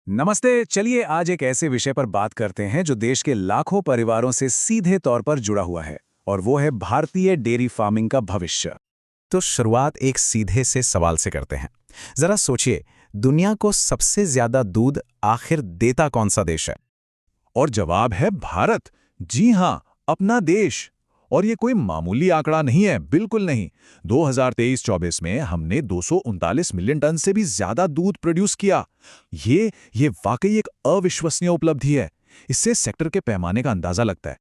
नमस्ते। चलिए आज एक ऐसे विषय पर बात करते हैं जो देश के लाखों परिवारों से सीधे तौर पर जुड़ा हुआ है, और वो है भारतीय डेयरी फार्मिंग का भविष्य। तो शुरुआत एक सीधे से सवाल से करते हैं। जरा सोचिए, दुनिया को सबसे ज्यादा दूध आखिर देता कौन सा देश है? और जवाब है भारत। जी हाँ, अपना देश। और ये कोई मामूली आंकड़ा नहीं है, बिल्कुल नहीं। 2023-24 में हमने 239 मिलियन टन से भी ज्यादा दूध प्रोड्यूस किया। ये वाकई एक अविश्वसनीय उपलब्धि है। इससे सेक्टर के पैमाने का अंदाजा लगता है।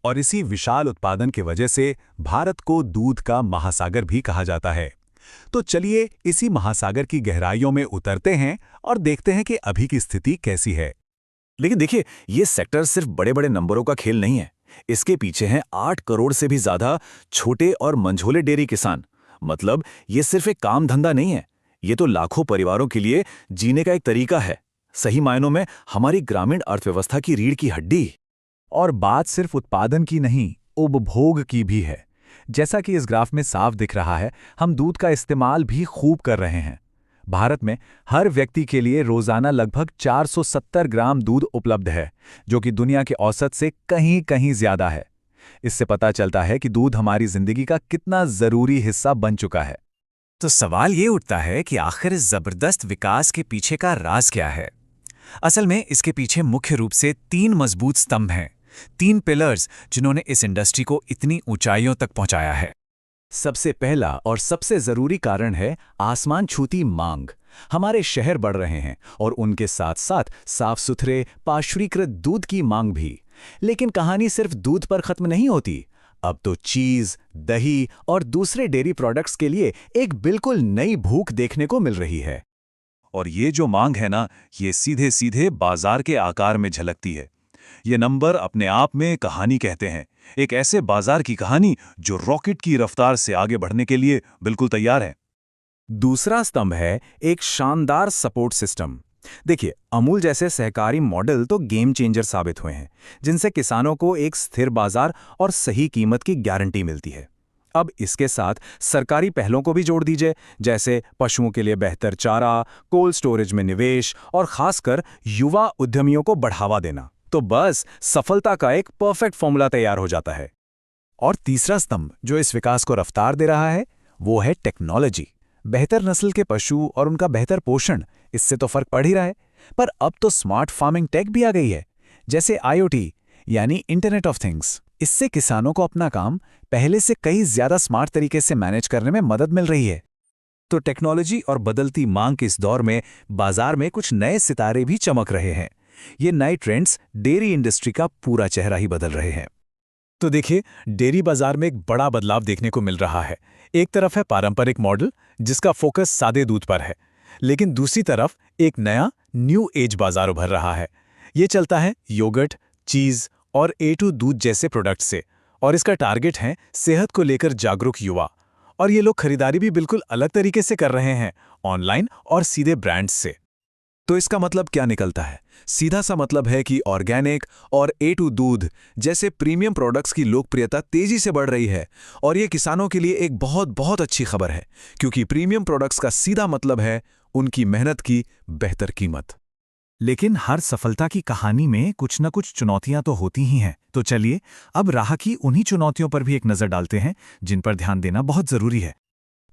और इसी विशाल उत्पादन की वजह से भारत को दूध का महासागर भी कहा जाता है। तो चलिए इसी महासागर की गहराइयों में उतरते हैं और देखते हैं कि अभी की स्थिति कैसी है। लेकिन देखिए, ये सेक्टर सिर्फ बड़े बड़े नंबरों का खेल नहीं है। इसके पीछे हैं 8 करोड़ से भी ज्यादा छोटे और मंझोले डेयरी किसान। मतलब ये सिर्फ एक काम धंधा नहीं है, ये तो लाखों परिवारों के लिए जीने का एक तरीका है। सही मायनों में हमारी ग्रामीण अर्थव्यवस्था की रीढ़ की हड्डी। और बात सिर्फ उत्पादन की नहीं, उपभोग की भी है। जैसा कि इस ग्राफ में साफ दिख रहा है, हम दूध का इस्तेमाल भी खूब कर रहे हैं। भारत में हर व्यक्ति के लिए रोजाना लगभग 470 ग्राम दूध उपलब्ध है, जो कि दुनिया के औसत से कहीं कहीं ज्यादा है। इससे पता चलता है कि दूध हमारी जिंदगी का कितना जरूरी हिस्सा बन चुका है। तो सवाल ये उठता है कि आखिर इस जबरदस्त विकास के पीछे का राज क्या है। असल में इसके पीछे मुख्य रूप से 3 मजबूत स्तंभ हैं, 3 पिलर्स जिन्होंने इस इंडस्ट्री को इतनी ऊंचाइयों तक पहुंचाया है। सबसे पहला और सबसे जरूरी कारण है आसमान छूती मांग। हमारे शहर बढ़ रहे हैं और उनके साथ साथ साफ सुथरे पाश्चुरीकृत दूध की मांग भी। लेकिन कहानी सिर्फ दूध पर खत्म नहीं होती। अब तो चीज, दही और दूसरे डेयरी प्रोडक्ट्स के लिए एक बिल्कुल नई भूख देखने को मिल रही है। और ये जो मांग है ना, ये सीधे सीधे बाजार के आकार में झलकती है। ये नंबर अपने आप में कहानी कहते हैं, एक ऐसे बाजार की कहानी जो रॉकेट की रफ्तार से आगे बढ़ने के लिए बिल्कुल तैयार है। दूसरा स्तंभ है एक शानदार सपोर्ट सिस्टम। देखिए, अमूल जैसे सहकारी मॉडल तो गेम चेंजर साबित हुए हैं, जिनसे किसानों को एक स्थिर बाजार और सही कीमत की गारंटी मिलती है। अब इसके साथ सरकारी पहलों को भी जोड़ दीजिए, जैसे पशुओं के लिए बेहतर चारा, कोल्ड स्टोरेज में निवेश और खासकर युवा उद्यमियों को बढ़ावा देना। तो बस सफलता का एक परफेक्ट फॉर्मूला तैयार हो जाता है। और तीसरा स्तंभ जो इस विकास को रफ्तार दे रहा है, वो है टेक्नोलॉजी। बेहतर नस्ल के पशु और उनका बेहतर पोषण, इससे तो फर्क पड़ ही रहा है। पर अब तो स्मार्ट फार्मिंग टेक भी आ गई है, जैसे IoT यानी इंटरनेट ऑफ थिंग्स। इससे किसानों को अपना काम पहले से कई ज्यादा स्मार्ट तरीके से मैनेज करने में मदद मिल रही है। तो टेक्नोलॉजी और बदलती मांग के इस दौर में बाजार में कुछ नए सितारे भी चमक रहे हैं। ये नए ट्रेंड्स डेयरी इंडस्ट्री का पूरा चेहरा ही बदल रहे हैं। तो देखिए, डेयरी बाजार में एक बड़ा बदलाव देखने को मिल रहा है। एक तरफ है पारंपरिक मॉडल जिसका फोकस सादे दूध पर है, लेकिन दूसरी तरफ एक नया न्यू एज बाजार उभर रहा है। ये चलता है योगर्ट, चीज और A2 दूध जैसे प्रोडक्ट से, और इसका टारगेट है सेहत को लेकर जागरूक युवा। और ये लोग खरीदारी भी बिल्कुल अलग तरीके से कर रहे हैं, ऑनलाइन और सीधे ब्रांड्स से। तो इसका मतलब क्या निकलता है? सीधा सा मतलब है कि ऑर्गेनिक और A2 दूध जैसे प्रीमियम प्रोडक्ट्स की लोकप्रियता तेजी से बढ़ रही है। और ये किसानों के लिए एक बहुत बहुत अच्छी खबर है, क्योंकि प्रीमियम प्रोडक्ट्स का सीधा मतलब है उनकी मेहनत की बेहतर कीमत। लेकिन हर सफलता की कहानी में कुछ न कुछ चुनौतियां तो होती ही हैं। तो चलिए अब राह की उन्हीं चुनौतियों पर भी एक नजर डालते हैं, जिन पर ध्यान देना बहुत जरूरी है।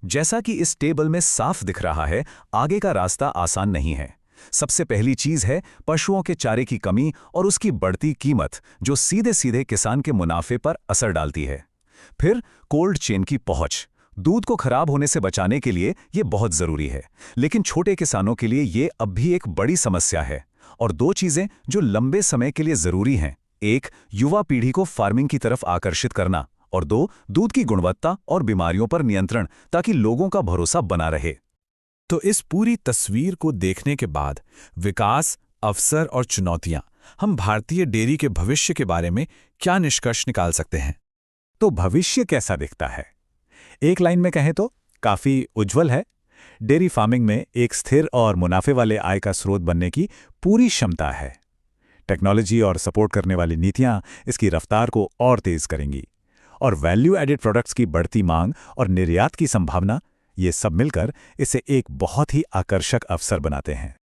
जैसा कि इस टेबल में साफ दिख रहा है, आगे का रास्ता आसान नहीं है। सबसे पहली चीज है पशुओं के चारे की कमी और उसकी बढ़ती कीमत, जो सीधे सीधे किसान के मुनाफे पर असर डालती है। फिर कोल्ड चेन की पहुंच। दूध को खराब होने से बचाने के लिए ये बहुत जरूरी है, लेकिन छोटे किसानों के लिए ये अब भी एक बड़ी समस्या है। और 2 चीजें जो लंबे समय के लिए जरूरी हैं, एक युवा पीढ़ी को फार्मिंग की तरफ आकर्षित करना, और 2 दूध की गुणवत्ता और बीमारियों पर नियंत्रण, ताकि लोगों का भरोसा बना रहे। तो इस पूरी तस्वीर को देखने के बाद विकास, अवसर और चुनौतियां, हम भारतीय डेयरी के भविष्य के बारे में क्या निष्कर्ष निकाल सकते हैं? तो भविष्य कैसा दिखता है? एक लाइन में कहें तो काफी उज्जवल है। डेयरी फार्मिंग में एक स्थिर और मुनाफे वाले आय का स्रोत बनने की पूरी क्षमता है। टेक्नोलॉजी और सपोर्ट करने वाली नीतियां इसकी रफ्तार को और तेज करेंगी। और वैल्यू एडेड प्रोडक्ट्स की बढ़ती मांग और निर्यात की संभावना, ये सब मिलकर इसे एक बहुत ही आकर्षक अवसर बनाते हैं।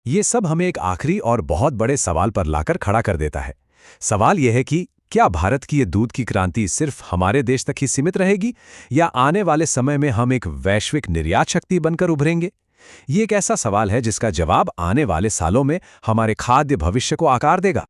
ये सब हमें एक आखिरी और बहुत बड़े सवाल पर लाकर खड़ा कर देता है। सवाल यह है कि क्या भारत की ये दूध की क्रांति सिर्फ हमारे देश तक ही सीमित रहेगी, या आने वाले समय में हम एक वैश्विक निर्यात शक्ति बनकर उभरेंगे? ये एक ऐसा सवाल है जिसका जवाब आने वाले सालों में हमारे खाद्य भविष्य को आकार देगा।